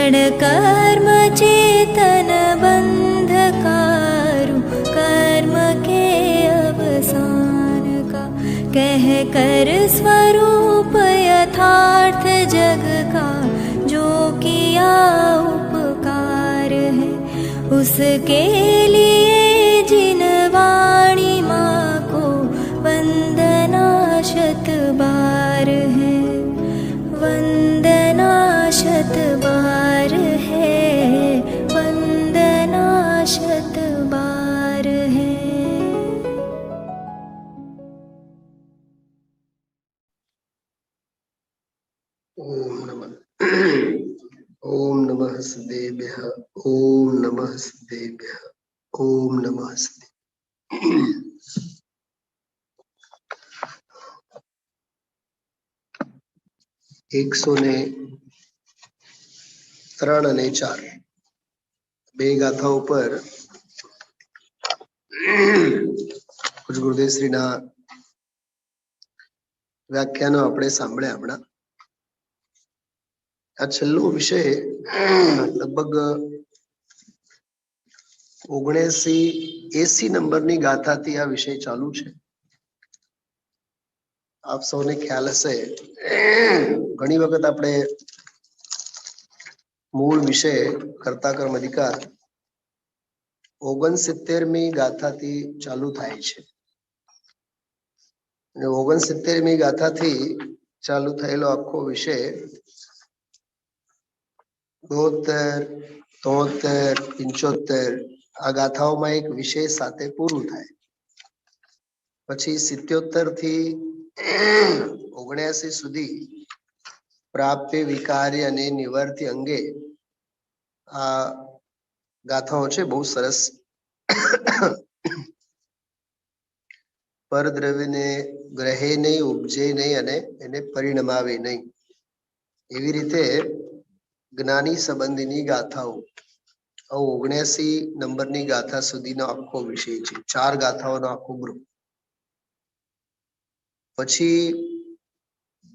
जड़ कर्म चेतन बंधकारु कर्म के अवसान का, कह कर स्वरूप यथार्थ जग का जो किया उपकार है, उसके लिए जिन वाणी माँ को वंदना शत बार है, वंदना शत बार है, वंदना शत बार है। ओम नमः सदेभ्यः, ओम नमः सदेभ्यः, ओम नमः सदेभ्यः। 103 અને 4 બે ગાથાઓ પર કુછ ગુરુદેવશ્રીના વ્યાખ્યાનો આપણે સાંભળ્યા હમણાં। આ છેલ્લો વિષય લગભગ 79-80 નંબરની ગાથાથી આ વિષય ચાલુ છે। આપ સૌને ખ્યાલ હશે ઘણી વખત આપણે મૂળ વિષય કર્તા કર્મ અધિકાર 69મી ગાથાથી ચાલુ થાય છે અને 69મી ગાથાથી ચાલુ થયેલો આખો વિષય 72, 73, 75 આ ગાથાઓમાં એક વિષય સાથે પૂરું થાય। પછી 77 થી 79 સુધી પ્રાપ્ય વિકાર્ય અને નિવૃત્તિ અંગે આ ગાથાઓ છે। બહુ સરસ। પરદ્રવ્યને ગ્રહે નહીં, ઉપજે નહીં અને એને પરિણમાવે નહીં, એવી રીતે જ્ઞાની સંબંધીની ગાથાઓ 79 નંબરની ગાથા સુધીનો આખો વિષય છે। 4 ગાથાઓનો આખો ગ્રુપ। પછી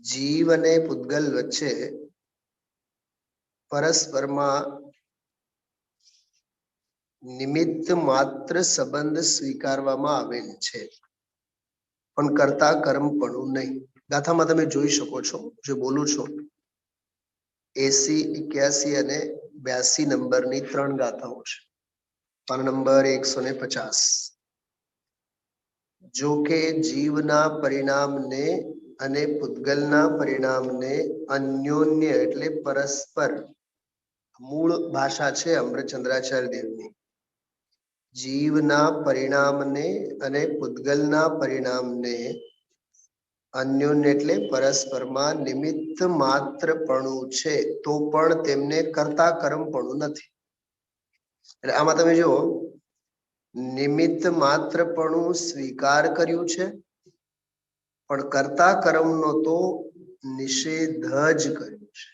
જીવ અને પૂતગલ વચ્ચે પરસ્પરમાં નિમિત્ત માત્ર સંબંધ સ્વીકારવામાં આવેલ છે, પણ કરતા કર્મપણું નહીં। ગાથામાં તમે જોઈ શકો છો, જે બોલું છું 80, 81 અને 82 નંબરની 3 ગાથાઓ છે। PAN number 150। જો કે જીવના પરિણામને અને પૂતગલના પરિણામને અન્યોન્ય એટલે પરસ્પર, મૂળ ભાષા છે અમૃતચંદ્રાચાર્ય દેવની। જીવના પરિણામને અને પૂતગલના પરિણામને અન્યોન્ય એટલે પરસ્પરમાં નિમિત્ત માત્રપણું છે, તો પણ તેમને કરતા કર્મપણું નથી। એટલે આમાં તમે જુઓ, નિમિત્ત માત્રપણું સ્વીકાર કર્યું છે, પણ કરતા કર્મનો તો નિષેધ જ કર્યો છે।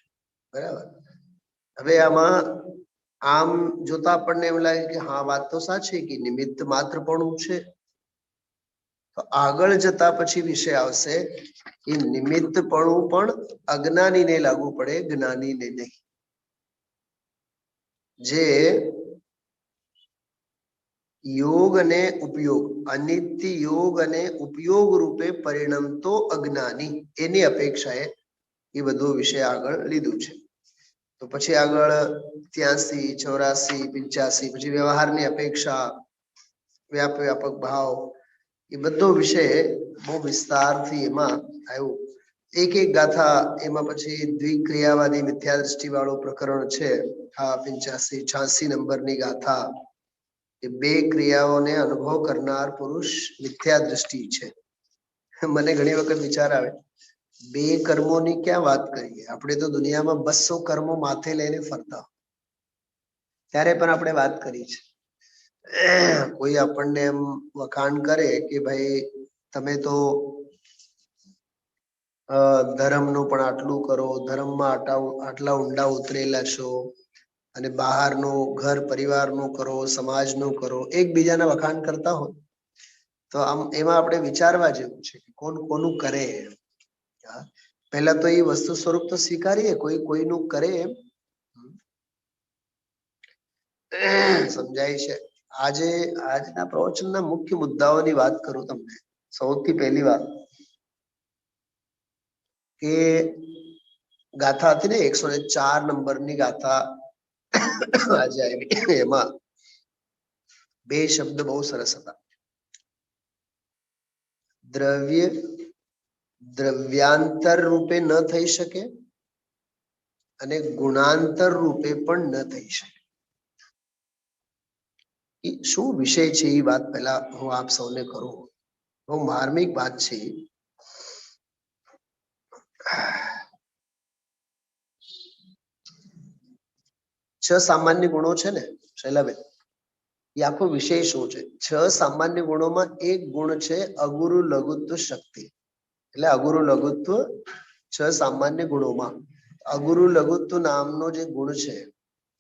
બરાબર। હવે આમાં આમ જોતા આપણને એમ લાગે કે હા, વાત તો સાચી કે નિમિત્ત માત્રપણું છે, તો આગળ જતા પછી વિષય આવશે કે નિમિત્તપણું પણ અજ્ઞાનીને લાગુ પડે, જ્ઞાનીને નહીં। જે યોગ અને ઉપયોગ, અનિત્ય યોગ અને ઉપયોગ રૂપે પરિણમતો અજ્ઞાની, એની અપેક્ષાએ એ બધો વિષય આગળ લીધું છે। તો પછી આગળ 83, 84, 85 પછી વ્યવહારની અપેક્ષા, વ્યાપક ભાવ, એ બધો વિષય બહુ વિસ્તારથી એમાં આવ્યું। એક ગાથા એમાં પછી દ્વિક્રિયાવાદી મિથ્યા દ્રષ્ટિ વાળું પ્રકરણ છે। આ 85, 86 નંબરની ગાથા એ 2 ક્રિયાઓને અનુભવ કરનાર પુરુષ મિથ્યા દ્રષ્ટિ છે। મને ઘણી વખત વિચાર આવે, 2 કર્મોની ક્યાં વાત કરીએ? આપણે તો દુનિયામાં 200 કર્મો માથે લઈને ફરતા, ત્યારે પણ આપણે વાત કરી છે। કોઈ આપણને એમ વખાણ કરે કે ભાઈ તમે તો ધર્મનું પણ આટલું કરો, ધર્મમાં આટલા ઊંડા ઉતરેલા છો, અને બહારનું ઘર પરિવારનું કરો, સમાજનું કરો, એકબીજાના વખાણ કરતા હોય તો આમ એમાં આપણે વિચારવા જેવું છે કે કોણ કોનું કરે। પહેલા તો એ વસ્તુ સ્વરૂપ તો સ્વીકારીએ, કોઈ કોઈનું કરે, સમજાય છે? આજે આજના પ્રવચનના મુખ્ય મુદ્દાઓની વાત કરું તમને. સૌથી પહેલી વાત કે ગાથા હતી ને 104 નંબરની ગાથા આજે આવી. એમાં બે શબ્દ બહુ સરસ હતા. દ્રવ્ય દ્રવ્યાંતર રૂપે ન થઈ શકે અને ગુણાંતર રૂપે પણ ન થઈ શકે. શું વિષય છે એ વાત પહેલા હું આપ સૌને કરું. બહુ માર્મિક વાત છે. છ સામાન્ય ગુણો છે ને શૈલાબેન, એ આખો વિષય શું છે? 6 સામાન્ય ગુણોમાં એક ગુણ છે અગુરુ લઘુત્વ શક્તિ. એટલે અગુરુ લઘુત્વ 6 સામાન્ય ગુણોમાં અગુરુ લઘુત્વ નામનો જે ગુણ છે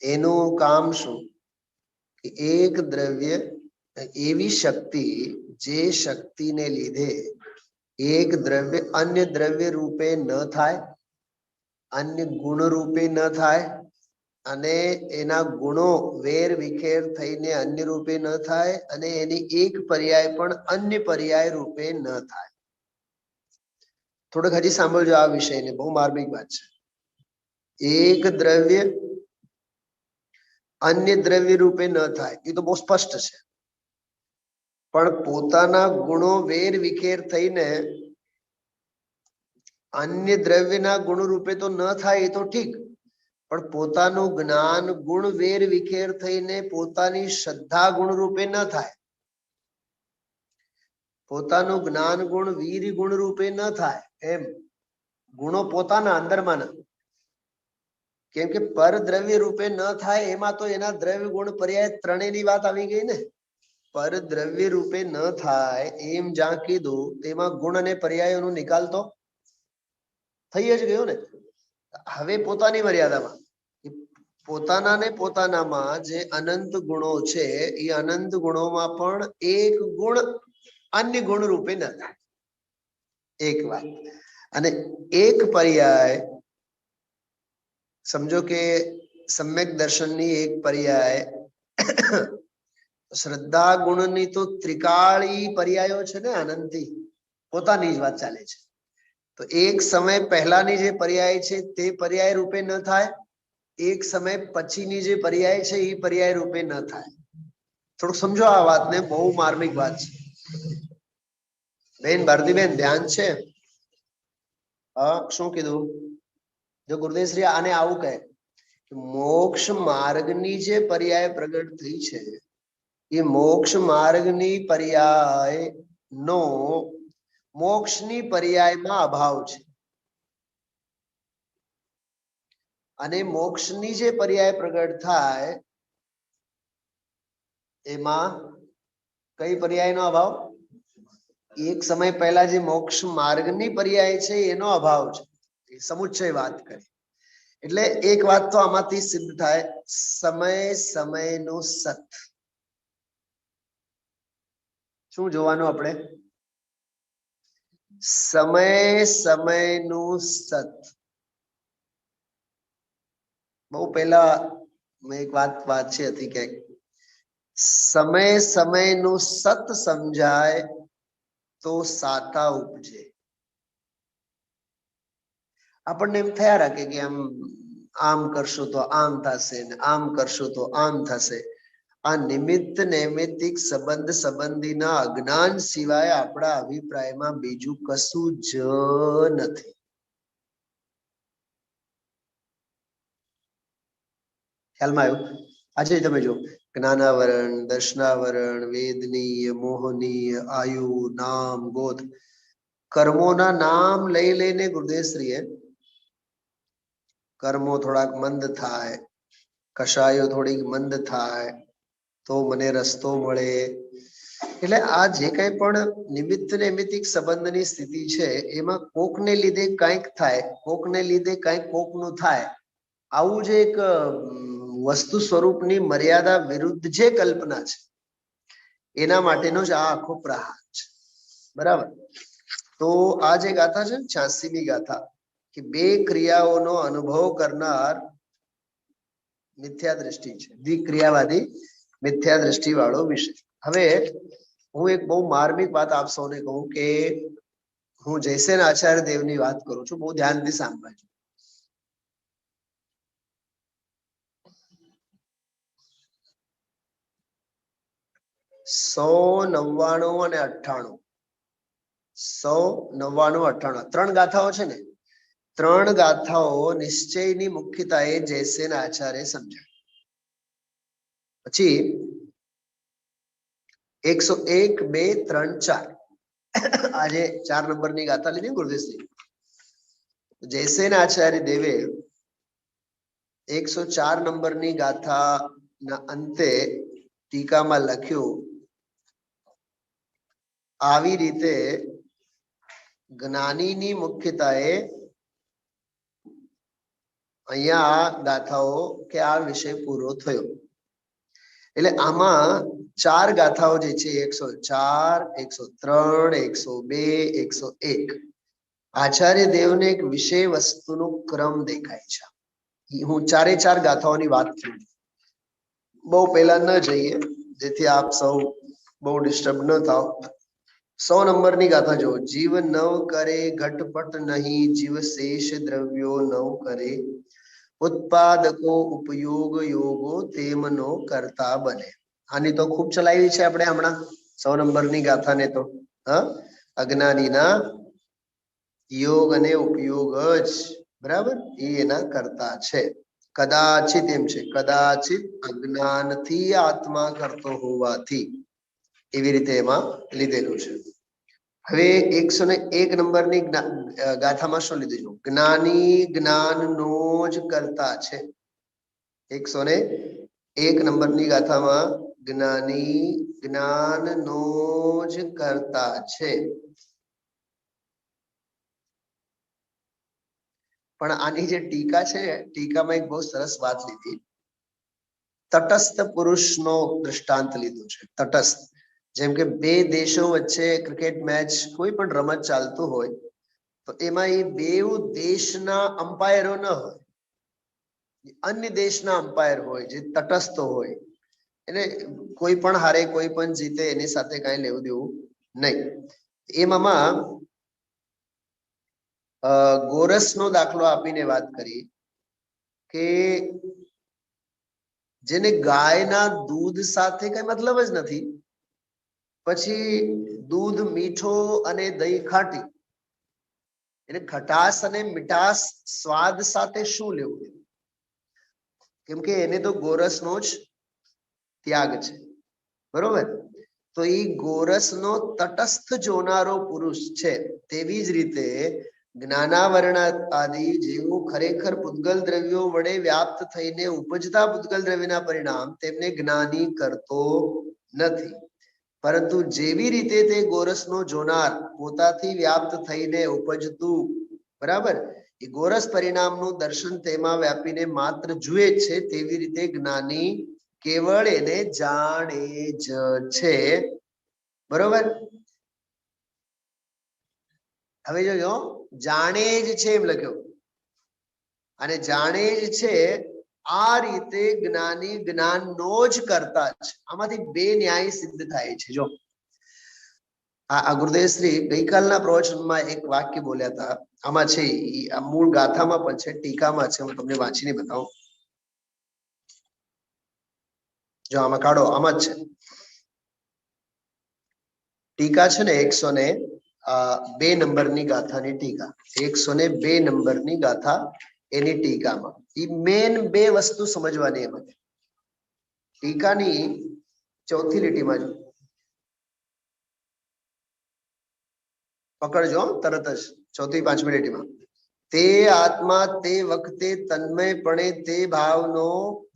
એનું કામ શું? એક દ્રવ્ય એવી શક્તિ જે શક્તિને લીધે એક દ્રવ્ય અન્ય દ્રવ્ય રૂપે ન થાય, અન્ય ગુણ રૂપે ન થાય અને એના ગુણો વેર વિખેર થઈને અન્ય રૂપે ન થાય અને એની એક પર્યાય પણ અન્ય પર્યાય રૂપે ન થાય. થોડુંક હજી સાંભળજો આ વિષયને, બહુ માર્મિક વાત છે. એક દ્રવ્ય અન્ય દ્રવ્ય રૂપે ન થાય એ તો બહુ સ્પષ્ટ છે, પણ પોતાના ગુણો વેર વિખેર થઈને અન્ય દ્રવ્યના ગુણ રૂપે તો ન થાય એ તો ઠીક, પણ પોતાનું જ્ઞાન ગુણ વેર વિખેર થઈને પોતાની શ્રદ્ધા ગુણ રૂપે ન થાય, પોતાનું જ્ઞાન ગુણ વીર ગુણ રૂપે ન થાય. એમ ગુણો પોતાના અંદરમાં ના, કેમ કે પર દ્રવ્ય રૂપે ન થાય એમાં તો એના દ્રવ્ય ગુણ પર્યાય ત્રણેયની વાત આવી ગઈ ને. પર દ્રવ્ય રૂપે ન થાય એમ જ્યાં કીધું તેમાં ગુણ અને પર્યાયોનો નિકાલ તો થઈ જ ગયો ને. હવે પોતાની મર્યાદામાં પોતાના ને પોતાનામાં જે અનંત ગુણો છે એ અનંત ગુણોમાં પણ એક ગુણ અન્ય ગુણ રૂપે ન થાય. એક વાત. અને એક પર્યાય સમજો કે સમ્યક દર્શનની એક પર્યાય શ્રદ્ધા ગુણની તો ત્રિકાળી પર્યાયો છે ને અનંતી, પોતાની જ વાત ચાલે છે. તો એક સમય પહેલાની જે પર્યાય છે તે પર્યાય રૂપે ન થાય, એક સમય પછીની જે પર્યાય છે એ પર્યાય રૂપે ન થાય. થોડુંક સમજો આ વાતને, બહુ માર્મિક વાત છે. બેન ભારતીબેન ધ્યાન છે? હા, શું કીધું? જો ગુરુદેવશ્રી આને આવું કહે કે મોક્ષ માર્ગની જે પર્યાય પ્રગટ થઈ છે એ મોક્ષ માર્ગની પર્યાય નો મોક્ષની પર્યાયમાં અભાવ છે, અને મોક્ષની જે પર્યાય પ્રગટ થાય એમાં કઈ પર્યાયનો અભાવ? એક સમય પહેલા જે મોક્ષ માર્ગની પર્યાય છે એનો અભાવ છે. સમુચ્ચય વાત કરી એટલે એક વાત તો આમાંથી સિદ્ધ થાય, સમય સમયનું સત. શું જોવાનું આપણે? સમય સમયનું સત. બહુ પહેલા મેં એક વાત વાંચી હતી કે સમય સમયનું સત સમજાય તો સાતા ઉપજે. આપણને એમ થયા રાખે કે આમ કરશું તો આમ થશે ને આમ કરશું તો આમ થશે. આ નિમિત્ત નૈમિત્તિક સંબંધ સંબંધીના અજ્ઞાન સિવાય આપણા અભિપ્રાયમાં બીજું કશું જ નથી. ખ્યાલમાં આવ્યું? આજે તમે જો જ્ઞાનાવરણ, દર્શનાવરણ, વેદનીય, મોહનીય, આયુ, નામ, ગોત્ર, કર્મોના નામ લઈ લઈને ગુરુદેવશ્રીએ કર્મો થોડાક મંદ થાય, કષાયો થોડીક મંદ થાય તો મને રસ્તો મળે. એટલે આ જે કઈ પણ નિમિત્ત નૈમિત્તિક સંબંધની સ્થિતિ છે એમાં કોકને લીધે કંઈક થાય, કોકને લીધે કંઈક કોકનું થાય, આવું જે એક વસ્તુ સ્વરૂપની મર્યાદા વિરુદ્ધ જે કલ્પના છે એના માટેનો જ આ આખો પ્રહાર છે. બરાબર? તો આ જે ગાથા છે ને 86મી ગાથા, કે બે ક્રિયાઓનો અનુભવ કરનાર મિથ્યા દ્રષ્ટિ છે, દ્વિક્રિયાવાદી મિથ્યા દ્રષ્ટિ વાળો વિષય. હવે હું એક બહુ માર્મિક વાત આપ સૌને કહું કે હું જયસેન આચાર્ય દેવની વાત કરું છું, બહુ ધ્યાનથી સાંભળજો. 199 અને 98, 199, 98 ત્રણ ગાથાઓ છે ને, ત્રણ ગાથાઓ નિશ્ચયની મુખ્યતાએ જયસેન આચાર્ય સમજાય. પછી 101, 2, 3, 4 આજે 4 નંબરની ગાથા લીધી ગુરુદેવશ્રી. જયસેન આચાર્ય દેવે 104 નંબરની ગાથાના અંતે ટીકામાં લખ્યું, આવી રીતે જ્ઞાનીની મુખ્યતાએ અહીંયા આ ગાથાઓ કે આ વિષય પૂરો થયો. એટલે આમાં 4 ગાથાઓ જે છે 104, 103, 102, 101 આચાર્ય દેવને એક વિષય વસ્તુનો ક્રમ દેખાય છે. હું 4 ગાથાઓની વાત કરું, બહુ પહેલા ન જઈએ જેથી આપ સૌ બહુ ડિસ્ટર્બ ન થાવ. 100 નંબરની ગાથા જો, જીવ નવ કરે ઘટપટ નહીં, જીવ શેષ દ્રવ્યો નવ કરે, ઉત્પાદકો ઉપયોગ યોગો તેમનો કરતા બને. આની તો ખૂબ ચલાવી છે આપણે હમણાં 100 નંબરની ગાથાને તો. અજ્ઞાનીના યોગ અને ઉપયોગ જ બરાબર એ એના કરતા છે. કદાચિત એમ છે, કદાચિત અજ્ઞાનથી આત્મા કરતો હોવાથી, એવી રીતે એમાં લીધેલું છે. હવે 101 નંબરની ગાથામાં શું લીધેલું? જ્ઞાની જ્ઞાનનો જ કરતા છે. 101 નંબરની ગાથામાં જ્ઞાની જ્ઞાનનો જ કરતા છે. પણ આની જે ટીકા છે, ટીકામાં એક બહુ સરસ વાત લીધી. તટસ્થ પુરુષનો દૃષ્ટાંત લીધું છે. તટસ્થ, જેમ કે બે દેશો વચ્ચે ક્રિકેટ મેચ, કોઈ પણ રમત ચાલતું હોય તો એમાં એ બેઉ દેશના અમ્પાયરો ન હોય, અન્ય દેશના અમ્પાયર હોય જે તટસ્થ હોય. એટલે કોઈ પણ હારે કોઈ પણ જીતે એની સાથે કઈ લેવું દેવું નહીં. એમાં ગોરસનો દાખલો આપીને વાત કરી કે જેને ગાયના દૂધ સાથે કઈ મતલબ જ નથી, પછી દૂધ મીઠો અને દહીં ખાટી, એટલે ખટાસ અને મીઠાસ સ્વાદ સાથે શું લેવું? કેમ કે એને તો ગોરસનો જ ત્યાગ છે, બરોબર? તો એ ગોરસનો તટસ્થ જોનારો પુરુષ છે. તેવી જ રીતે જ્ઞાનાવરણ આદિ જેવું ખરેખર પૂતગલ દ્રવ્યો વડે વ્યાપ્ત થઈને ઉપજતા પૂતગલ દ્રવ્યના પરિણામ તેમને જ્ઞાની કરતો નથી, પરંતુ જેવી રીતે તે ગોરસનો જોનાર પોતાથી વ્યાપ્ત થઈને ઉપજતું બરાબર એ ગોરસ પરિણામનું દર્શન તેમાં વ્યાપીને માત્ર જુએ છે, તેવી રીતે જ્ઞાની કેવળ એને જાણે જ છે. બરોબર? હવે જોજો, જાણે જ છે એમ લખ્યો, અને જાણે જ છે આ રીતે જ્ઞાની જ્ઞાનનો જ કરતા છે. આમાંથી બે ન્યાય સિદ્ધ થાય છે. જો આ ગુરુદેવશ્રી ગઈકાલના પ્રવચનમાં એક વાક્ય બોલ્યા હતા, આમાં છે, આ મૂળ ગાથામાં પણ છે, ટીકામાં છે, હું તમને વાંચીને બતાવું. જો આમાં કાઢો, આમાં જ છે ટીકા છે ને 102 નંબરની ગાથાની ટીકા, 102 નંબરની ગાથા એની ટીકામાં ઈ મેન બે વસ્તુ સમજવાની એમાં. ટીકાની ચોથી લીટીમાં જો પકડજો તરત જ, ચોથી પાંચમી લીટીમાં, તે આત્મા તે વખતે તન્મયપણે તે ભાવનો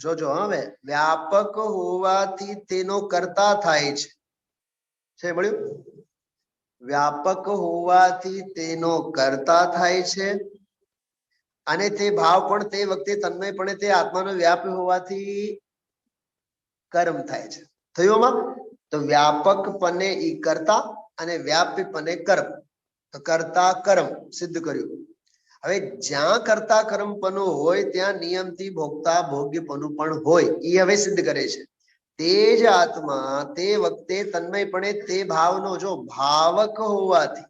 જોજો હવે વ્યાપક હોવાથી તેનો કરતા થાય છે. છે મળ્યું? વ્યાપક હોવાથી તેનો કરતા થાય છે, અને તે ભાવ પણ તે વખતે તન્મયપણે તે આત્માનો વ્યાપ હોવાથી કર્મ થાય છે. થયું આમાં? તો વ્યાપકપણે ઈ કરતા અને વ્યાપીપણે કર્મ, તો કરતા કર્મ સિદ્ધ કર્યું. હવે જ્યાં કર્તા કર્મપણું હોય ત્યાં નિયમથી ભોગતા ભોગ્યપણું પણ હોય. એ હવે સિદ્ધ કરે છે. તે જ આત્મા તે વખતે તન્મયપણે તે ભાવનો જો ભાવક હોવાથી,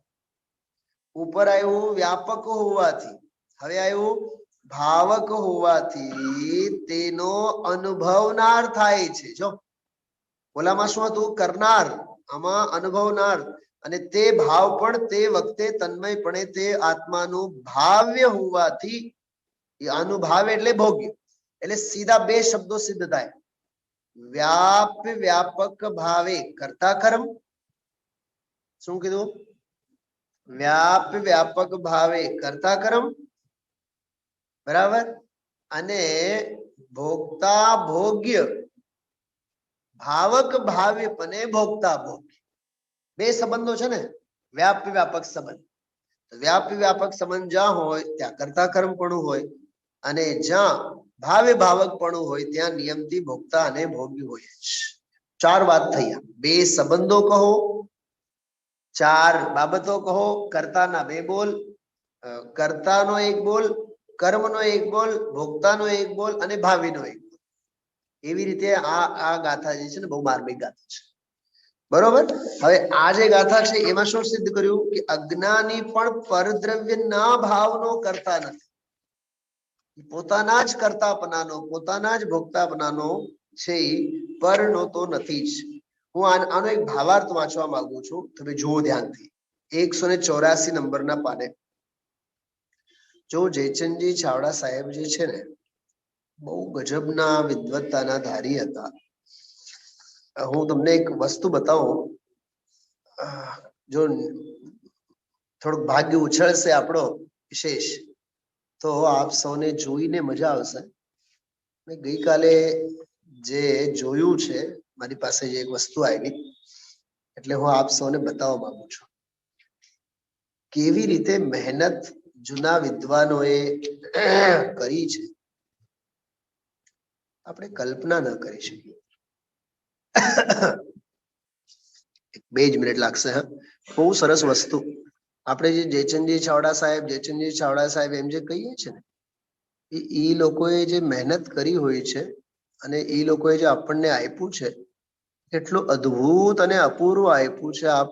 ઉપર આવ્યું વ્યાપક હોવાથી, હવે આવ્યું ભાવક હોવાથી તેનો અનુભવનાર થાય છે. જો ઓલામાં શું હતું? કરનાર, આમાં અનુભવનાર. અને તે ભાવ પણ તે વખતે તન્મયપણે તે આત્માનું ભાવ્ય હોવાથી, અનુભાવ એટલે ભોગ્ય, એટલે સીધા બે શબ્દો સિદ્ધ થાય. વ્યાપ્ય વ્યાપક ભાવે કર્તા કર્મ, શું કીધું? વ્યાપ્ય વ્યાપક ભાવે કર્તા કર્મ, બરાબર. અને ભોગતા ભોગ્ય, ભાવક ભાવ્ય પને ભોગતા ભોગ્ય. બે સંબંધો છે ને, વ્યાપ્ય વ્યાપક સંબંધ. વ્યાપ્ય વ્યાપક સંબંધ જ્યાં હોય ત્યાં કર્તા કર્મ પણ હોય, અને જ્યાં ભાવે ભાવક પણ હોય ત્યાં નિયમથી ભોગતા અને ભોગ્ય હોય જ. ચાર વાત થઈ. બે સંબંધો કહો, ચાર બાબતો કહો. કર્તાના બે બોલ, કર્તાનો એક બોલ, કર્મનો એક બોલ, ભોગતાનો એક બોલ અને ભાવિનો એક બોલ. એવી રીતે આ ગાથા જે છે ને બહુ માર્મિક ગાથા છે. બરોબર. હવે આ જે ગાથા છે એમાં શું સિદ્ધ કર્યું કે અજ્ઞાની પણ પરદ્રવ્ય ના ભાવનો કરતા નથી. પોતાના જ કર્તાપનાનો, પોતાના જ ભોગતાપનાનો છે, પરનો તો નથી જ. હું આનો એક ભાવાર્થ વાંચવા માંગુ છું, તમે જુઓ ધ્યાનથી. 184 નંબરના પાને. જો જયચંદજી ચાવડા સાહેબ જે છે ને બહુ ગજબના વિદ્વત્તાના ધારી હતા. હું તમને એક વસ્તુ બતાવું. જો થોડુંક ભાગ્ય ઉછળશે આપણો વિશેષ, તો આપ સૌને જોઈને મજા આવશે. મેં ગઈકાલે જે જોયું છે, મારી પાસે જે એક વસ્તુ આવી, એટલે હું આપ સૌને બતાવવા માંગુ છું કેવી રીતે મહેનત જૂના વિદ્વાનોએ કરી છે. આપણે કલ્પના ન કરી શકીએ. બે જ મિનિટ લાગશે. હા, બહુ સરસ વસ્તુ. આપણે જે જયચંદજી ચાવડા સાહેબ એમ જે કહીએ છે ને, એ લોકોએ જે મહેનત કરી હોય છે અને એ લોકોએ જે આપણને આપ્યું છે, એટલું અદ્ભુત અને અપૂર્વ આપ્યું છે. આપ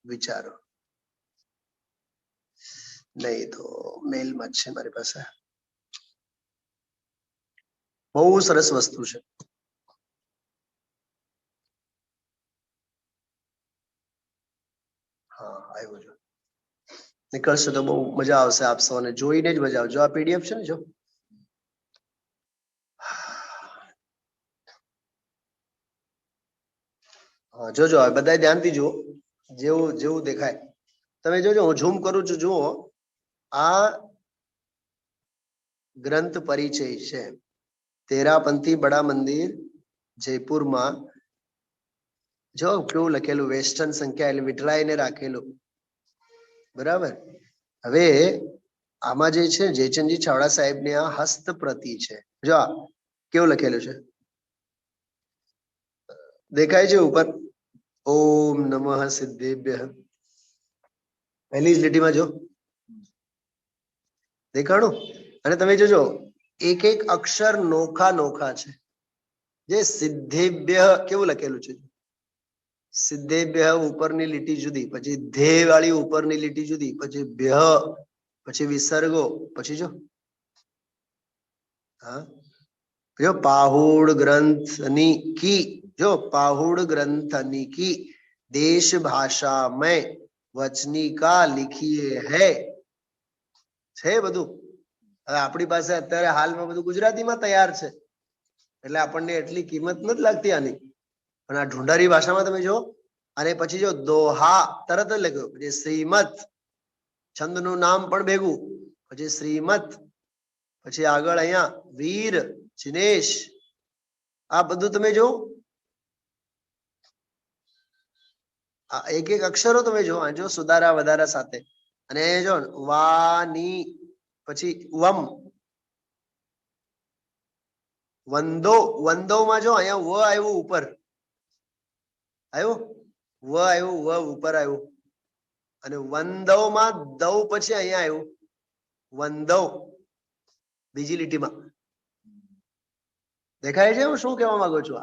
વિચારો. નહીં તો મેલમાં જ છે મારી પાસે. બહુ સરસ વસ્તુ છે. હા, આવ્યું છે. નીકળશે તો બહુ મજા આવશે. આપ સૌને જોઈને જ મજા આવશે. જો આ પીડીએફ છે ને, જો જોજો, બધા ધ્યાનથી જુઓ. જેવું જેવું દેખાય તમે જોજો. હું ઝૂમ કરું છું. જુઓ, આ ગ્રંથ પરિચય છે. તેરાપંથી બડા મંદિર જયપુરમાં. જો કેવું લખેલું, વેસ્ટર્ન સંખ્યા એટલે વિટળાઈને રાખેલું. બરાબર. હવે આમાં જે છે જયચંદજી ચાવડા સાહેબની આ હસ્તપ્રતિ છે. જો કેવું લખેલું છે, દેખાય છે ઉપર? ઓમ નમઃ સિદ્ધેભ્ય. પહેલી જ લીટીમાં જો દેખાણું. અને તમે જોજો, એક એક અક્ષર નોખા નોખા છે. જે સિદ્ધેભ્ય કેવું લખેલું છે, સિદ્ધેભ્ય ઉપરની લીટી જુદી, પછી ધ્યેય વાળી ઉપરની લીટી જુદી, પછી ભ્ય, પછી વિસર્ગો, પછી જો હા, જો પાહુડ ગ્રંથની કી, જો પાહુડ ગ્રંથની કી देश भाषा में वचनिका लिखिए है. છે બધું. હવે આપણી પાસે અત્યારે હાલમાં બધું ગુજરાતીમાં તૈયાર છે, એટલે આપણને એટલી કિંમત નથી લાગતી આની. પણ આ ઢુંઢારી ભાષામાં તમે જો, અને પછી જો દોહા તરત જ લખ્યો, પછી શ્રીમત, છંદનું નામ પણ ભેગું, પછી શ્રીમત, પછી આગળ અહીંયા વીર, જિનેશ, આ બધું તમે જો. એક એક અક્ષરો તમે જો, જો સુધારા વધારા સાથે. અને જો વાની, પછી વમ, વંદો, વંદો માં જો અહીંયા વ આવ્યું ઉપર, આવ્યું વ આવ્યું, વ ઉપર આવ્યું. અને વંદવ માં દવ પછી અહીંયા આવ્યું. વંદવ. બીજી લીટીમાં દેખાય છે હું શું કહેવા માંગુ છું?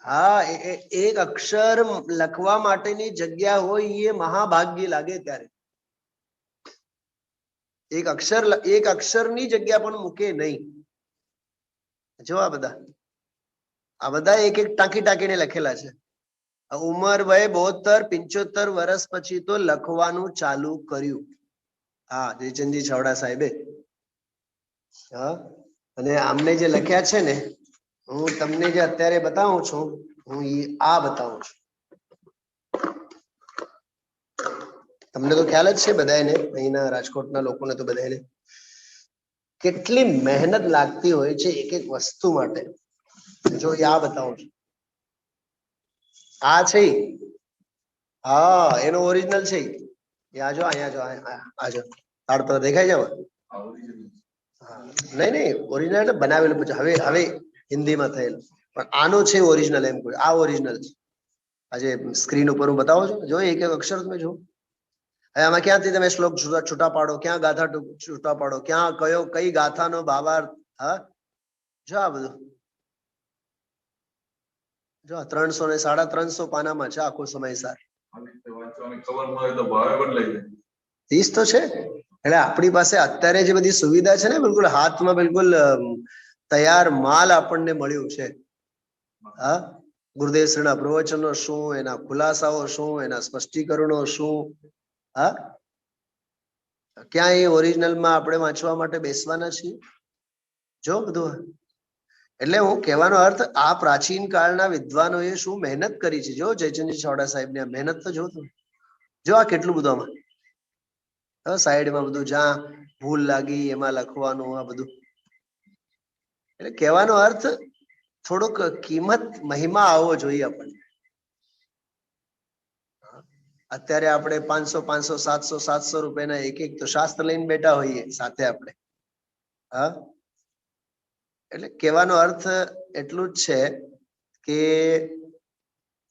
હા, એક અક્ષર લખવા માટેની જગ્યા હોય એ મહાભાગ્ય લાગે ત્યારે. એક અક્ષરની જગ્યા પણ મૂકે નહીં. જો આ બધા એક એક ટાંકી ટાંકીને લખેલા છે. ઉંમર વય 72-75 વર્ષ પછી તો લખવાનું ચાલુ કર્યું. હા, જયચંદજી છાવડા સાહેબે. હા, અને આમને જે લખ્યા છે ને, હું તમને જે અત્યારે બતાવું છું, હું આ બતાવું છું. તમને તો ખ્યાલ જ છે બધાને, અહીંના રાજકોટના લોકોને તો બધાને કેટલી મહેનત લાગતી હોય છે એક એક વસ્તુ માટે. જો આ બતાવું છું, આ છે. હા, એનો ઓરિજિનલ છે. આ જો અહીંયા જો તાડપત્ર દેખાય છે. નહીં, ઓરિજિનલ એટલે બનાવેલું પછી હવે હિન્દીમાં થયેલું, પણ આનો છે ઓરિજિનલ. એમ કોઈ આ ઓરિજિનલ છે. આજે સ્ક્રીન ઉપર હું બતાવું છું, જો એક એક અક્ષર તમે જો. હવે આમાં ક્યાંથી તમે શ્લોક છૂટા પાડો, ક્યાં ગાથા છૂટા પાડો, ક્યાં કઈ ગાથાનો ભાવાર્થ. હા, જો આ બધું જો 300 ને 350 પાનામાં છે આખો સમયસાર. 30 તો છે. એટલે આપણી પાસે અત્યારે જે બધી સુવિધા છે ને, બિલકુલ હાથમાં બિલકુલ તૈયાર માલ આપણને મળ્યું છે. હા, ગુરુદેવ શ્રીના પ્રવચનો શું, એના ખુલાસાઓ શું, એના સ્પષ્ટીકરણો શું. હા, ક્યાં એ ઓરિજિનલમાં આપણે વાંચવા માટે બેસવાના છીએ. જો બધું. એટલે હું કહેવાનો અર્થ, આ પ્રાચીન કાળના વિદ્વાનોએ શું મહેનત કરી છે. જો જયચંદજી છાવડા સાહેબની આ મહેનત તો જો આ કેટલું બધું આમાં સાઈડમાં બધું જ્યાં ભૂલ લાગી એમાં લખવાનું આ બધું. એટલે કહેવાનો અર્થ થોડોક કિંમત મહિમા આવવો જોઈએ આપણને. અત્યારે આપણે 500, 700 રૂપિયાના એક તો શાસ્ત્ર લઈને બેઠા હોઈએ સાથે આપણે. હા, એટલે કહેવાનો અર્થ એટલું જ છે કે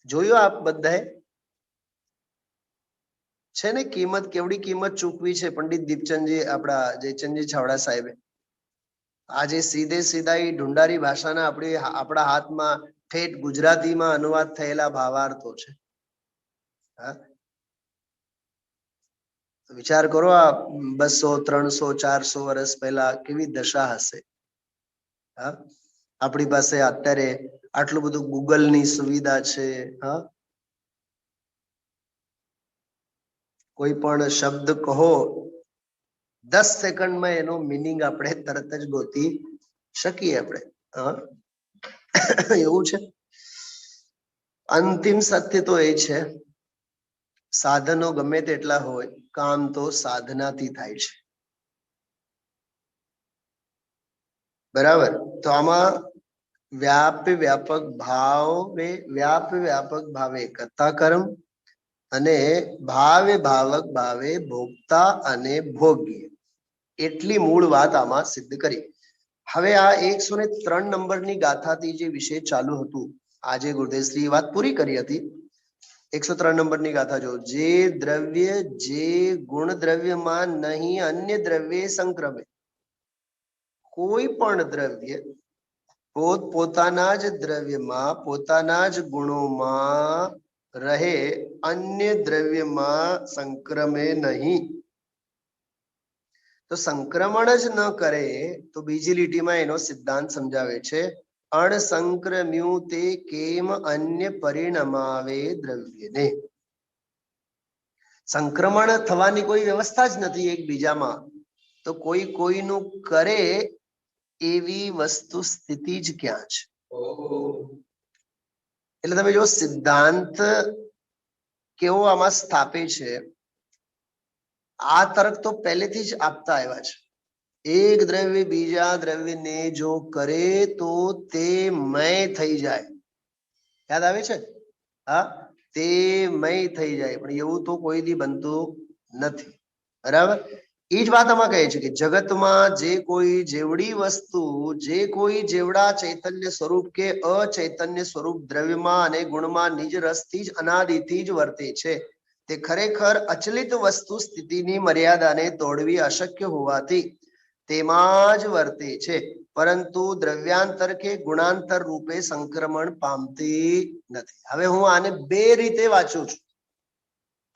જોયું આપ બધાએ છે ને કિંમત, કેવડી કિંમત ચૂકવી છે પંડિત દીપચંદજી આપણા જયચંદજી છાવડા સાહેબે. આજે સીધા એ ઢુંડારી ભાષાના આપણા હાથમાં ઠેઠ ગુજરાતીમાં અનુવાદ થયેલા ભાવાર્થો છે. હા, વિચાર કરો, આ 200, 300, 400 વર્ષ પહેલા કેવી દશા હશે. હા, આપણી પાસે અત્યારે આટલું બધું ગૂગલની સુવિધા છે. હા, કોઈ પણ શબ્દ કહો, 10 સેકન્ડમાં એનો મિનિંગ આપણે તરત જ ગોતી શકીએ આપણે. હા, એવું છે. અંતિમ સત્ય તો એ છે, સાધનો ગમે તેટલા હોય, કામ તો સાધનાથી થાય છે. બરાબર. તો આમાં વ્યાપક ભાવે કર્તા કર્મ અને ભાવક ભાવે ભોગતા અને ભોગ્ય, એટલી મૂળ વાત આમાં સિદ્ધ કરી. હવે આ 103 નંબરની ગાથાથી જે વિષય ચાલુ હતું, આજે ગુરુદેવશ્રી વાત પૂરી કરી હતી. 103 નંબરની ગાથા જો, જે દ્રવ્ય જે ગુણ દ્રવ્યમાં નહીં અન્ય દ્રવ્ય સંક્રમે. કોઈ પણ દ્રવ્ય પોતાના જ દ્રવ્યમાં, પોતાના જ ગુણોમાં રહે, અન્ય દ્રવ્યમાં સંક્રમે નહીં. તો સંક્રમણ જ ન કરે તો બીજી લીટીમાં એનો સિદ્ધાંત સમજાવે છે, અણસંક્રમ્યું તે કેમ અન્ય પરિણમાવે દ્રવ્યને. સંક્રમણ થવાની કોઈ વ્યવસ્થા જ નથી એકબીજામાં, તો કોઈનું કરે એવી વસ્તુ સ્થિતિ જ ક્યાં છે. એટલે તમે જો સિદ્ધાંત કેવો આમાં સ્થાપે છે, આ તરફ તો પહેલેથી જ આપતા આવ્યા છે. એક દ્રવ્ય બીજા દ્રવ્યને જો કરે તો તે મય થઈ જાય. યાદ આવે છે? હા, તે મય થઈ જાય, પણ એવું તો કોઈ દી બનતું નથી. બરાબર. એ જ વાત આમાં કહે છે કે જગતમાં જે કોઈ જેવડી વસ્તુ, જે કોઈ જેવડા ચૈતન્ય સ્વરૂપ કે અચૈતન્ય સ્વરૂપ દ્રવ્યમાં અને ગુણમાં નિજ રસથી જ અનાદિથી જ વર્તે છે, તે ખરેખર અચલિત વસ્તુ સ્થિતિની મર્યાદાને તોડવી અશક્ય હોવાથી તેમાં જ વર્તે છે, પરંતુ દ્રવ્યાંતર કે ગુણાંતર રૂપે સંક્રમણ પામતી નથી. હવે હું આને બે રીતે વાંચું છું.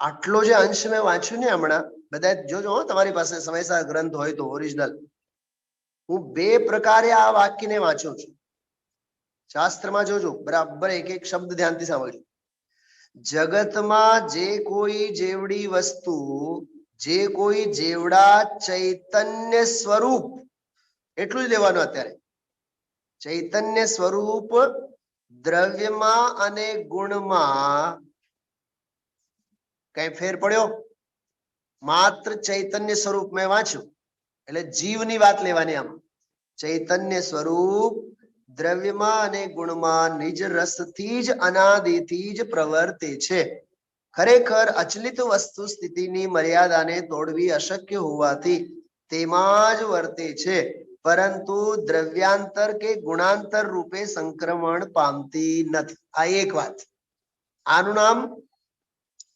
આટલો જે અંશ મેં વાંચ્યું ને હમણાં, બધા જોજો તમારી પાસે સમયસાર ગ્રંથ હોય તો ઓરિજિનલ. હું બે પ્રકારે આ વાક્યને વાંચું છું. શાસ્ત્રમાં જોજો, બરાબર એક એક શબ્દ ધ્યાનથી સાંભળજો. જગતમાં જે કોઈ જેવડી વસ્તુ, જે કોઈ જેવડા ચૈતન્ય સ્વરૂપ, એટલું જ લેવાનું અત્યારે. ચૈતન્ય સ્વરૂપ દ્રવ્યમાં અને ગુણમાં કઈ ફેર પડ્યો? માત્ર ચૈતન્ય સ્વરૂપ મેં વાંચ્યું એટલે જીવની વાત લેવાની. આમાં ચૈતન્ય સ્વરૂપ દ્રવ્યમાં અને ગુણમાં નિજ રસથી જ અનાદિથી જ પ્રવર્તે છે. ખરેખર અચલિત વસ્તુ સ્થિતિની મર્યાદાને તોડવી અશક્ય હોવાથી તેમાં જ વર્તે છે, પરંતુ દ્રવ્યાંતર કે ગુણાંતર રૂપે સંક્રમણ પામતી નથી. આ એક વાત. આનું નામ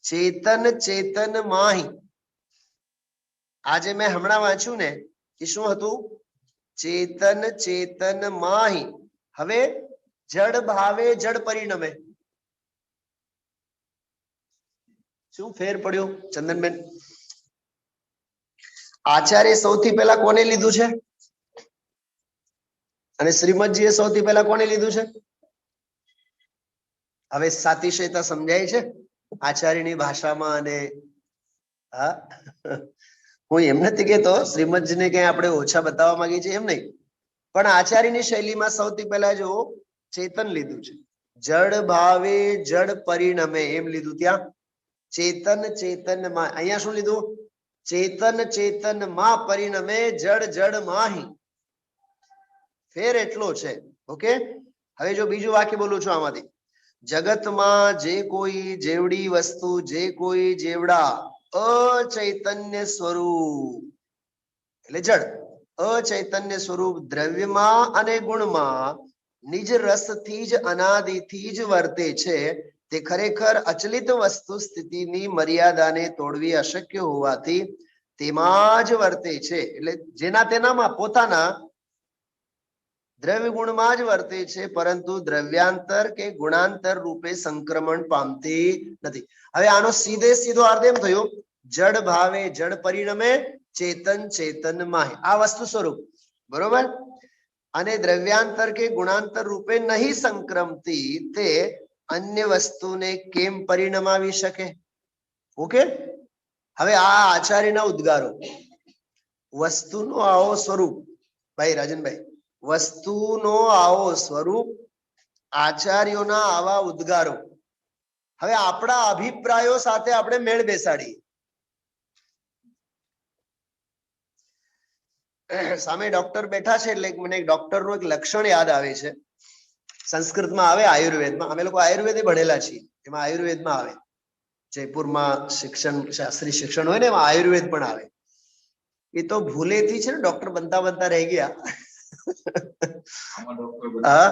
ચેતન ચેતન માહી. આજે મેં હમણાં વાંચ્યું ને એ શું હતું? ચેતન ચેતન માહી. હવે જડ ભાવે જડ પરિણમે. શું ફેર પડ્યો ચંદનબેન? આચાર્ય સૌથી પહેલા કોને લીધું છે અને શ્રીમદજીએ સૌથી પહેલા કોને લીધું છે? હવે સાતિશયતા સમજાય છે આચાર્યની ભાષામાં. અને હા, હું એમ નથી કેતો શ્રીમદજીને કઈ આપણે ઓછા બતાવવા માંગીએ છીએ, એમ નહીં, પણ આચાર્યની શૈલીમાં સૌથી પહેલા જો ચેતન લીધું છે. જડ ભાવે જડ પરિણમે એમ લીધું. ત્યાં ચેતન ચેતન માં. અહીંયા શું લીધું? ચેતન ચેતન માં પરિણમે જડ જડ માહી. ફેર એટલો છે. ઓકે, હવે જો બીજું વાક્ય બોલું છું આમાંથી. જગતમાં જે કોઈ જેવડી વસ્તુ, જે કોઈ જેવડા અચૈતન્ય સ્વરૂપ એટલે જડ, અચૈતન્ય સ્વરૂપ દ્રવ્યમાં અને ગુણમાં નિજ રસથી જ અનાદિથી જ વર્તે છે, તે ખરેખર અચલિત વસ્તુ સ્થિતિની મર્યાદાને તોડવી અશક્ય હોવાથી તેમાં જ વર્તે છે. એટલે જેના તેનામાં પોતાના દ્રવ્ય ગુણમાં જ વર્તે છે, પરંતુ દ્રવ્યાંતર કે ગુણાંતર રૂપે સંક્રમણ પામતી નથી. હવે આનો સીધે સીધો અર્થ એમ થયો, જડ ભાવે જડ પરિણમે ચેતન ચેતન માહી. આ વસ્તુ સ્વરૂપ, બરોબર. અને દ્રવ્યાંતર કે ગુણાંતર રૂપે નહીં સંક્રમતી, તે અન્ય વસ્તુને કેમ પરિણમાવી શકે? ઓકે, હવે આ આચાર્યના ઉદ્ગારો. વસ્તુનો આવો સ્વરૂપ, ભાઈ રાજનભાઈ, વસ્તુનો આવો સ્વરૂપ, આચાર્યોના આવા ઉદ્ગારો. હવે આપણા અભિપ્રાયો સાથે આપણે મેળ બેસાડીએ. સામે ડોક્ટર બેઠા છે એટલે મને એક ડોક્ટરનું એક લક્ષણ યાદ આવે છે. સંસ્કૃતમાં આવે, આયુર્વેદમાં. અમે લોકો આયુર્વેદે ભણેલા છીએ, એમાં આયુર્વેદમાં આવે. જયપુરમાં શિક્ષણ શાસ્ત્રી શિક્ષણ હોય ને, એમાં આયુર્વેદ પણ આવે. એ તો ભૂલેથી છે ને ડોક્ટર બનતા બનતા રહી ગયા. હા,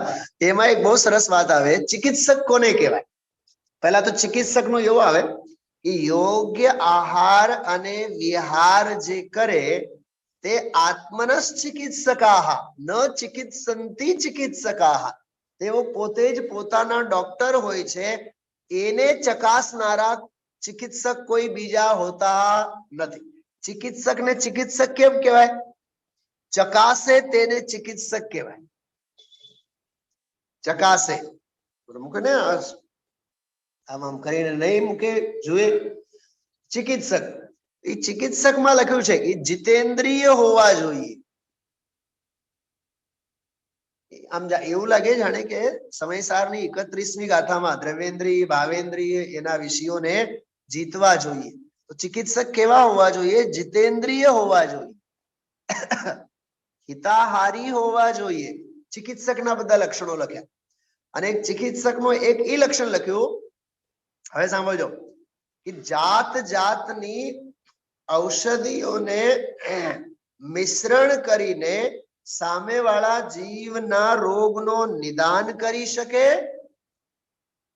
એમાં એક બહુ સરસ વાત આવે. ચિકિત્સક કોને કહેવાય? પહેલા તો ચિકિત્સક નો એવો આવે કે યોગ્ય આહાર અને વિહાર જે કરે તે આત્મનસ ચિકિત્સકાહ ન ચિકિત્સંતિ ચિકિત્સકાહ. તેઓ પોતે જ પોતાના ડોક્ટર હોય છે. એને ચકાસનારા ચિકિત્સક કોઈ બીજા હોતા નથી. ચિકિત્સકને ચિકિત્સક કેમ કહેવાય? ચકાસે તેને ચિકિત્સક કહેવાય. ચકાસે મૂકે ને, આમ આમ કરીને નહીં મૂકે, જુએ. ચિકિત્સક, એ ચિકિત્સકમાં લખ્યું છે કે જીતેન્દ્રિય હોવા જોઈએ. આમ એવું લાગે જાણે કે સમયસારની 31મી ગાથામાં દ્રવ્યેન્દ્રિય ભાવેન્દ્રિય એના વિષયોને જીતવા જોઈએ. તો ચિકિત્સક કેવા હોવા જોઈએ? જીતેન્દ્રિય હોવા જોઈએ, હિતાહારી હોવા જોઈએ. ચિકિત્સકના બધા લક્ષણો લખ્યા. અને ચિકિત્સકનું એક એ લક્ષણ લખ્યું, હવે સાંભળજો, કે જાત જાતની ઔષધિઓને મિશ્રણ કરીને સામેવાળા જીવના રોગનો નિદાન કરી શકે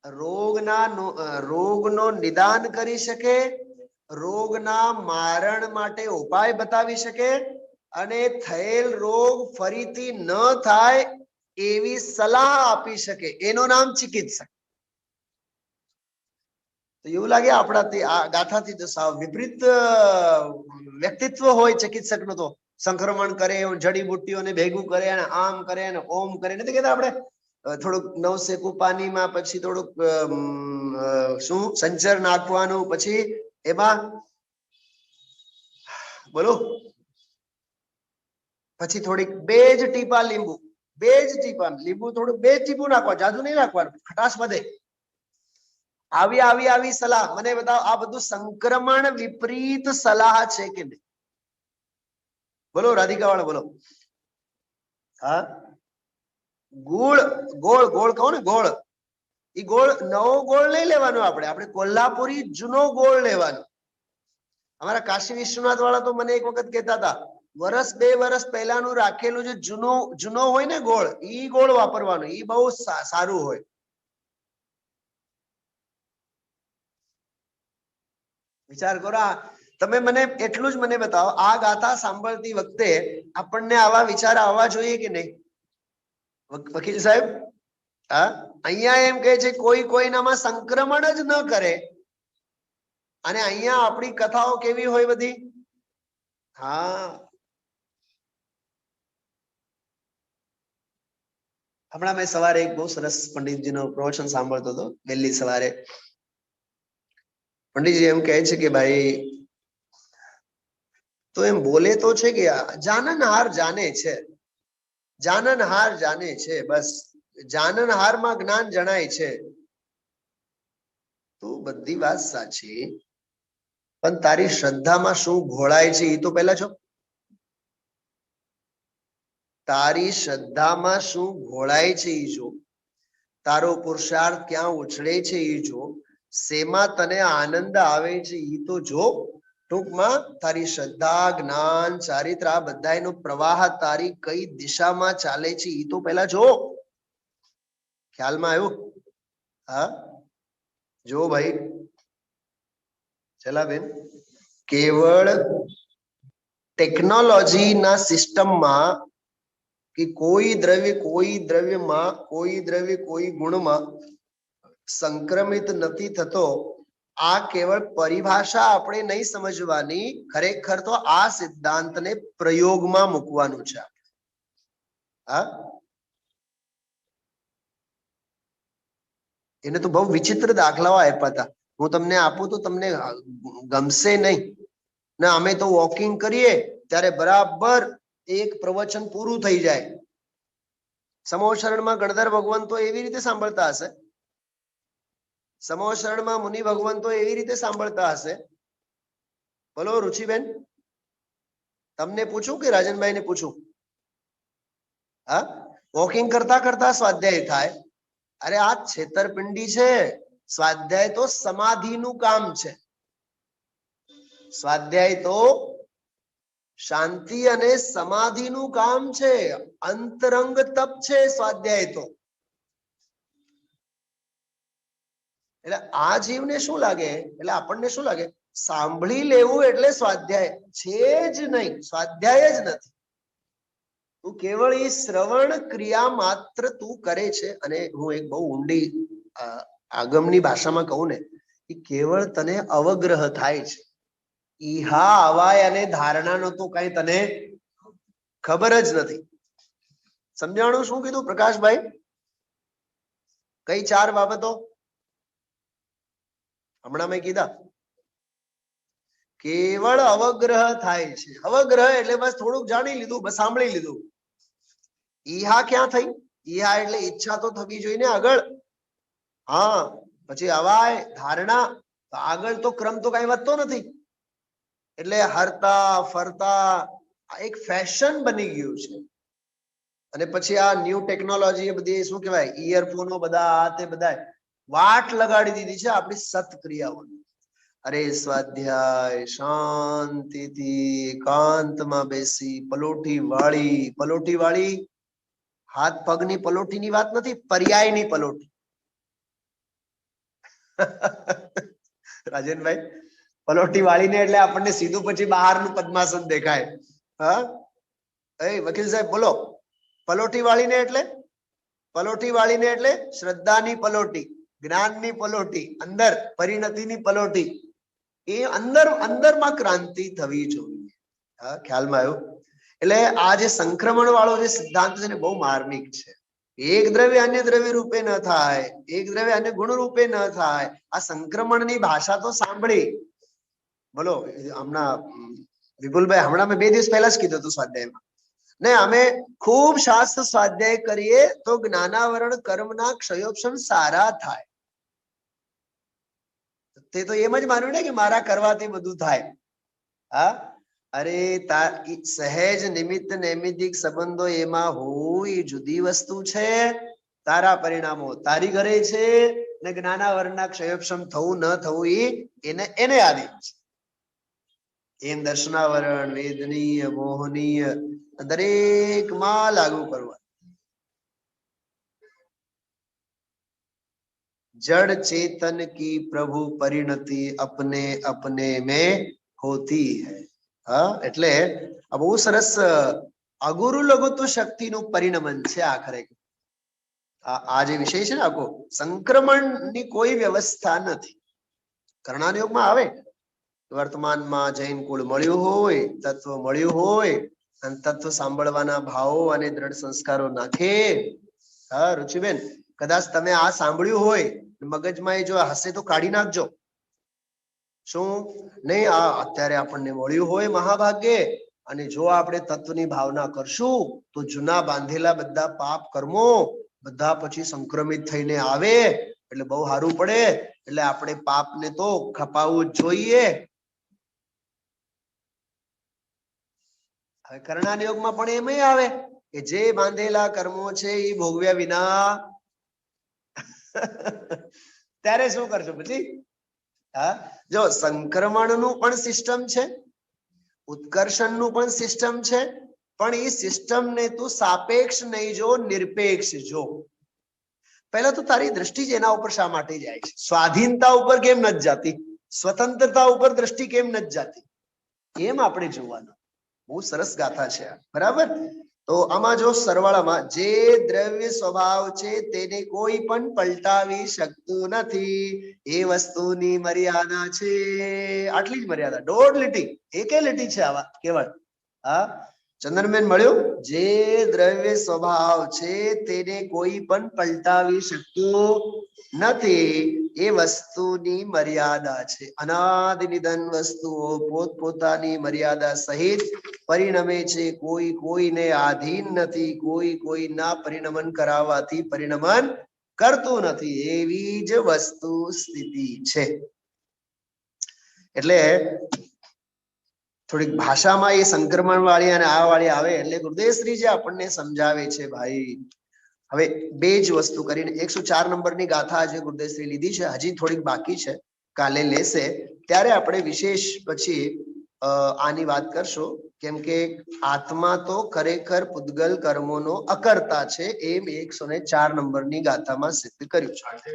રોગનો નિદાન કરી શકે, રોગના મારણ માટે ઉપાય બતાવી શકે અને થયેલ રોગ ફરીથી ન થાય એવી સલાહ આપી શકે, એનું નામ ચિકિત્સક. તો એવું લાગે આપણાથી આ ગાથાથી તો સાવ વિપરીત વ્યક્તિત્વ હોય ચિકિત્સકનું. તો સંક્રમણ કરે, જડીબુટ્ટીઓને ભેગું કરે અને આમ કરે અને ઓમ કરે. નથી કહેતા આપણે થોડુંક નવસેકું પાણીમાં પછી થોડુંક શું સંચર નાખવાનું, પછી એમાં બોલો પછી થોડીક બે જ ટીપા લીંબુ, થોડું 2 ટીપું નાખવા, જાજુ નહીં નાખવાનું, ખટાશ વધે. આવી સલાહ મને બતાવો. આ બધું સંક્રમણ વિપરીત સલાહ છે કે નહીં? બોલો રાધિકા વાળા, બોલો. હા, ગોળ કહો ને, ગોળ. એ ગોળ નવો ગોળ નહીં લેવાનો, આપણે કોલ્હાપુરી જૂનો ગોળ લેવાનો. અમારા કાશી વિશ્વનાથ વાળા તો મને એક વખત કહેતા હતા, 1-2 વર્ષ પહેલાનું રાખેલું જે જૂનો હોય ને ગોળ, ઈ ગોળ વાપરવાનો, ઈ બહુ સારું હોય. વિચાર કરો. તમે મને એટલું જ મને બતાવો, આ ગાથા સાંભળતી વખતે આપણને આવા વિચાર આવવા જોઈએ કે નહીં? વકીલ સાહેબ, હા, અહીંયા એમ કહે છે કોઈ કોઈનામાં સંક્રમણ જ ન કરે, અને અહીંયા આપણી કથાઓ કેવી હોય બધી? હા, હમણાં મેં સવારે એક બહુ સરસ પંડિતજીનો પ્રવચન સાંભળતો હતો, વહેલી સવારે. પંડિતજી એમ કહે છે કે ભાઈ, તો એમ બોલે તો છે કે જાનનહાર જાને છે, જાનનહાર જાને છે, બસ જાનનહારમાં જ્ઞાન જણાય છે. તો બધી વાત સાચી, પણ તારી શ્રદ્ધામાં શું ઘોળાય છે એ તો પહેલા જો. તારી શ્રદ્ધામાં શું ઘોળાય છે એ જો, તારો પુરુષાર્થ ક્યાં ઉછળે છે એ જો, શેમાં તને આનંદ આવે છે એ તો જો. ટૂંકમાં તારી શ્રદ્ધા, જ્ઞાન, ચારિત્ર આ બધાનો પ્રવાહ તારી કઈ દિશામાં ચાલે છે એ તો પહેલા જો. ખ્યાલમાં આવ્યું? હા, જો ભાઈ ચલા બેન, કેવળ ટેકનોલોજીના સિસ્ટમમાં કે કોઈ દ્રવ્યમાં કોઈ ગુણમાં સંક્રમિત નથી થતો, આ કેવળ પરિભાષા આપણે નહીં સમજવાની, ખરેખર તો આ સિદ્ધાંતને પ્રયોગમાં મૂકવાનું છે. હા, એને તો બહુ વિચિત્ર દાખલાઓ આપ્યા હતા. હું તમને આપું તો તમને ગમશે નહીં. ના, અમે તો વોકિંગ કરીએ ત્યારે બરાબર એક પ્રવચન પૂરું થઈ જાય. સમોશરણમાં ગણધર ભગવંતો એવી રીતે સાંભળતા હશે, સમોશરણમાં મુનિ ભગવંતો એવી રીતે સાંભળતા હશે. બોલો રુચિબેન, તમને પૂછું કે રાજનભાઈ ને પૂછું? હા, વોકિંગ કરતા કરતા સ્વાધ્યાય થાય. અરે આ છેતરપિંડી છે. સ્વાધ્યાય તો સમાધિનું કામ છે. સ્વાધ્યાય તો શાંતિ અને સમાધિનું કામ છે, અંતરંગ તપ છે સ્વાધ્યાય તો. એટલે આ જીવને શું લાગે, એટલે આપણને શું લાગે, સાંભળી લેવું એટલે સ્વાધ્યાય છે જ નહીં, સ્વાધ્યાય જ નથી. તું કેવળ એ શ્રવણ ક્રિયા માત્ર તું કરે છે. અને હું એક બહુ ઊંડી આગમની ભાષામાં કહું ને, એ કેવળ તને અવગ્રહ થાય છે. ઈહા અવાય અને ધારણાનો તો કઈ તને ખબર જ નથી. સમજાણું શું કીધું પ્રકાશભાઈ? કઈ 4 બાબતો હમણાં મેં કીધા? કેવળ અવગ્રહ થાય છે. અવગ્રહ એટલે બસ થોડુંક જાણી લીધું, બસ સાંભળી લીધું. ઈહા ક્યાં થઈ? ઈહા એટલે ઈચ્છા તો થવી જોઈએ ને આગળ. હા, પછી અવાય ધારણા, આગળ તો ક્રમ તો કઈ વધતો નથી. એટલે હરતા ફરતા એક ફેશન બની ગયું છે. અને પછી આ ન્યૂ ટેકનોલોજી એ બધી શું કહેવાય, ઇયરફોનો બધા આ તે બધા વાટ લગાડી દીધી છે આપણી સત્ક્રિયાઓની. અરે સ્વાધ્યાય શાંતિથી એકાંતમાં બેસી પલોઠી વાળી, હાથ પગની પલોઠીની વાત નથી, પર્યાયની પલોઠી. રાજનભાઈ, પલોઠી વાળીને એટલે આપણને સીધું પછી બહારનું પદ્માસન દેખાય. હા, એ વકીલ સાહેબ બોલો, પલોઠી વાળીને એટલે? પલોઠી વાળીને એટલે શ્રદ્ધાની પલોઠી, જ્ઞાનની પલોઠી, અંદર પરિણતિની પલોઠી. એ અંદરમાં ક્રાંતિ થવી જોઈએ. હા, ખ્યાલમાં આવ્યું? એટલે આ જે સંક્રમણ વાળો જે સિદ્ધાંત છે ને બહુ માર્મિક છે. એક દ્રવ્ય અન્ય દ્રવ્ય રૂપે ન થાય, એક દ્રવ્ય અન્ય ગુણ રૂપે ન થાય. આ સંક્રમણની ભાષા તો સાંભળી. બોલો, હમણાં વિપુલભાઈ, હમણાં મેં 2 દિવસ પહેલા જ કીધું હતું સ્વાધ્યાયમાં ને, અમે ખૂબ શાસ્ત્ર સ્વાધ્યાય કરીએ તો જ્ઞાનાવરણ કર્મના ક્ષયોપશમ સારા થાય. તે તો એમ જ માન્યું ને કે મારા કરવાથી બધું થાય. હા, અરે સહેજ નિમિત્ત નૈમિતિક સંબંધો એમાં હોય, જુદી વસ્તુ છે. તારા પરિણામો તારી ઘરે છે ને જ્ઞાનાવરણના ક્ષયોપશમ થવું ન થવું એને આધીન છે. એમ દર્શનાવરણ, વેદનીય, મોહનીય દરેક માં લાગુ કરવા. जड़ चेतन की प्रभु परिणति अपने अपने में होती है. હા, એટલે આ બહુ સરસ અગુરુ લઘુત્વ શક્તિનું પરિણમન છે. આખરે આ જે વિષય છે ને આખો, સંક્રમણની કોઈ વ્યવસ્થા નથી. કર્ણાન યોગમાં આવે, વર્તમાનમાં જૈન કુળ મળ્યું હોય, તત્વ મળ્યું હોય અને તત્વ સાંભળવાના ભાવો અને દ્રઢ સંસ્કારો નાખે. હા રુચિબેન, કદાચ તમે આ સાંભળ્યું હોય, મગજમાં એ જો હશે તો કાઢી નાખજો. શું નહીં, આ અત્યારે આપણને મળ્યું હોય મહાભાગ્ય, અને જો આપણે તત્વની ભાવના કરશું તો જૂના બાંધેલા બધા પાપ કર્મો બધા પછી સંક્રમિત થઈને આવે, એટલે બહુ સારું પડે. એટલે આપણે પાપને તો ખપાવવું જ જોઈએ. હવે કર્ણાન યોગમાં પણ એમ આવે કે જે બાંધેલા કર્મો છે એ ભોગવ્યા વિના ત્યારે શું કરશો પછી? હા, જો સંક્રમણનું પણ સિસ્ટમ છે, ઉત્કર્ષણનું પણ સિસ્ટમ છે, પણ એ સિસ્ટમને તું સાપેક્ષ નહીં જો, નિરપેક્ષ જો. પહેલા તો તારી દ્રષ્ટિ જ એના ઉપર શા માટે જાય છે? સ્વાધીનતા ઉપર કેમ નથી જાતી? સ્વતંત્રતા ઉપર દ્રષ્ટિ કેમ નથી જાતી? એમ આપણે જોવાનું. બહુ સરસ ગાથા છે આ, બરાબર? તો આમાં જો સરવાળામાં જે દ્રવ્ય સ્વભાવ છે તેને કોઈ પણ પલટાવી શકતું નથી, એ વસ્તુની મર્યાદા છે. આટલી જ મર્યાદા, 1.5 લીટી, 1 લીટી છે આવા કેવળ. હા, ચંદનબેન મળ્યું? જે દ્રવ્ય સ્વભાવ છે તેને કોઈ પણ પલટાવી શકતું નથી, એ વસ્તુની મર્યાદા છે. અનાદિ નિધન વસ્તુઓ પોતપોતાની મર્યાદા સહિત પરિણમે છે. કોઈ કોઈને આધીન નથી, કોઈ કોઈના પરિણમન કરાવવાથી પરિણમન કરતું નથી. એવી જ વસ્તુ સ્થિતિ છે. એટલે થોડીક ભાષામાં એ સંક્રમણ વાળી અને આ વાળી આવે એટલે ગુરુદેવશ્રી જે આપણને સમજાવે છે ભાઈ. હવે 2 જ વસ્તુ કરીને 104 નંબરની ગાથા આજે ગુરુદેવશ્રી લીધી છે, હજી થોડીક બાકી છે, કાલે લેશે ત્યારે આપણે વિશેષ પછી આની વાત કરશું. કેમ કે આત્મા તો ખરેખર પૂતગલ કર્મોનો અકર્તા છે, એમ 104 નંબરની ગાથામાં સિદ્ધ કર્યું છે.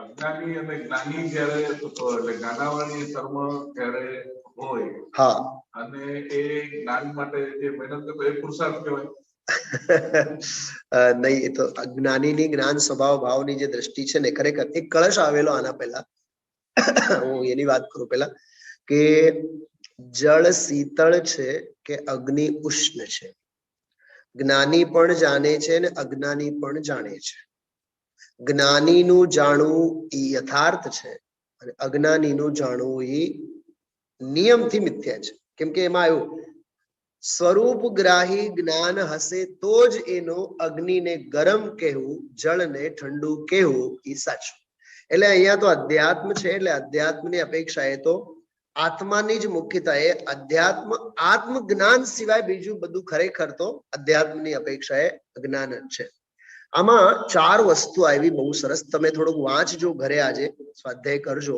અજ્ઞાની અને જ્ઞાની જ્યારે એટલે જ્ઞાનાવરણીય કર્મ ત્યારે હોય, હા, અને એ જ્ઞાન માટે જે મહેનત કરતો એ પુરુષાર્થ કહેવાય. નહીં, એ તો અજ્ઞાનીની જ્ઞાન સ્વભાવ ભાવની જે દ્રષ્ટિ છે ને, ખરેખર એક કળશ આવેલો આના પહેલા, હું એની વાત કરું પેલા, કે જળ શીતળ છે કે અગ્નિ ઉષ્ણ છે. જ્ઞાની પણ જાણે છે ને અજ્ઞાની પણ જાણે છે. જ્ઞાનીનું જાણવું એ યથાર્થ છે અને અજ્ઞાનીનું જાણવું એ નિયમથી મિથ્યા છે. કેમ કે એમાં એવું સ્વરૂપ ગ્રાહી જ્ઞાન હશે તો જ એનો અગ્નિને ગરમ કહેવું, જળને ઠંડુ કહેવું એ સાચું. એટલે અહીંયા તો અધ્યાત્મ છે, એટલે અધ્યાત્મની અપેક્ષાએ તો આત્માની જ મુખ્યતા એ અધ્યાત્મ આત્મ જ્ઞાન સિવાય બીજું બધું ખરેખર તો અધ્યાત્મની અપેક્ષાએ અજ્ઞાન જ છે. આમાં 4 વસ્તુ આવી બહુ સરસ, તમે થોડુંક વાંચજો ઘરે, આજે સ્વાધ્યાય કરજો.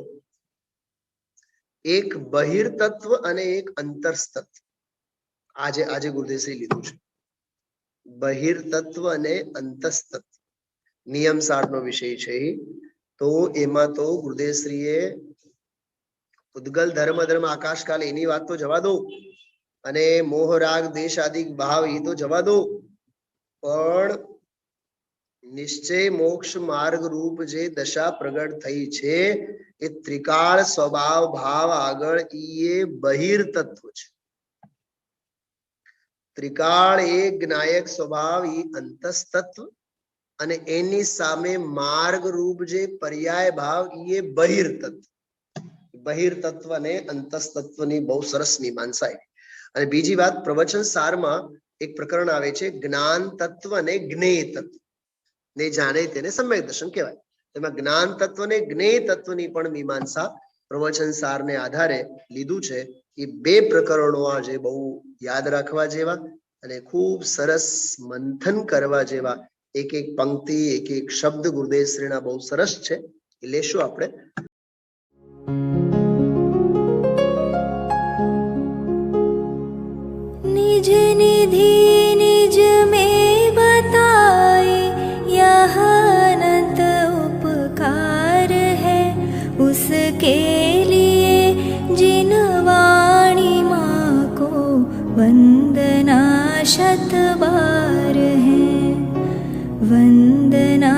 એક બહિર્તત્વ અને એક અંતરતત્વ આજે ગુરુદેવશ્રી લીધું છે. બહિર્તત્વ અને અંતસ્તત્વ. નિયમ સારનો વિષય છે. તો એમાં તો ગુરુદેવશ્રીએ ઉદ્ગલ ધર્મ ધર્મ આકાશ કાલ એની વાત તો જવા દો, અને મોહ રાગ દેશ આદિ ભાવ એ તો જવા દો, પણ નિશ્ચય મોક્ષ માર્ગ રૂપ જે દશા પ્રગટ થઈ છે એ ત્રિકાળ સ્વભાવ ભાવ આગળ એ બહિર તત્વ છે. ત્રિકાળ એ જ્ઞાયક સ્વભાવ એ અંતસ્તત્વ, અને એની સામે માર્ગ રૂપ જે પર્યાય ભાવ એ બહિર તત્વ. બહિર તત્વ અને અંતસ્તત્વની બહુ સરસ મીમાંસા. અને બીજી વાત, પ્રવચન સારમાં એક પ્રકરણ આવે છે જ્ઞાન તત્વ અને જ્ઞેય તત્વ. ને જાણે તેને સમ્યક દર્શન કહેવાય. એમાં જ્ઞાન તત્વ ને જ્ઞેય તત્વની પણ મીમાંસા પ્રવચન સારને આધારે લીધું છે. એ બે પ્રકરણો આજે બહુ યાદ રાખવા જેવા અને ખૂબ સરસ મંથન કરવા જેવા. એક એક પંક્તિ એક એક શબ્દ ગુરુદેવશ્રીના બહુ સરસ છે, એ લેશું આપણે. निज निधि निज में बताए यह अनंत उपकार है, उसके लिए जिन वाणी माँ को वंदना शत बार है, वंदना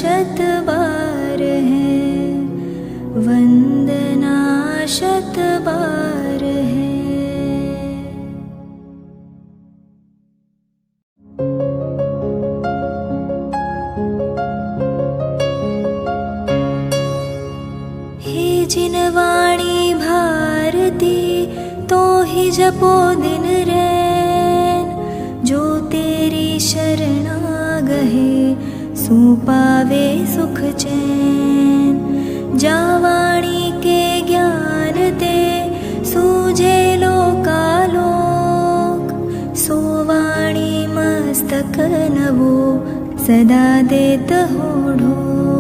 शत बार है, वंदना शत बार है. जिन वाणी भारती तो ही जपो दिन रैन, जो तेरी शरणा गहे सो पावे सुख चैन. जा वाणी के ज्ञान ते सूझे लोकालोक, सो वाणी मस्तक नवो सदा देत हो ढोक.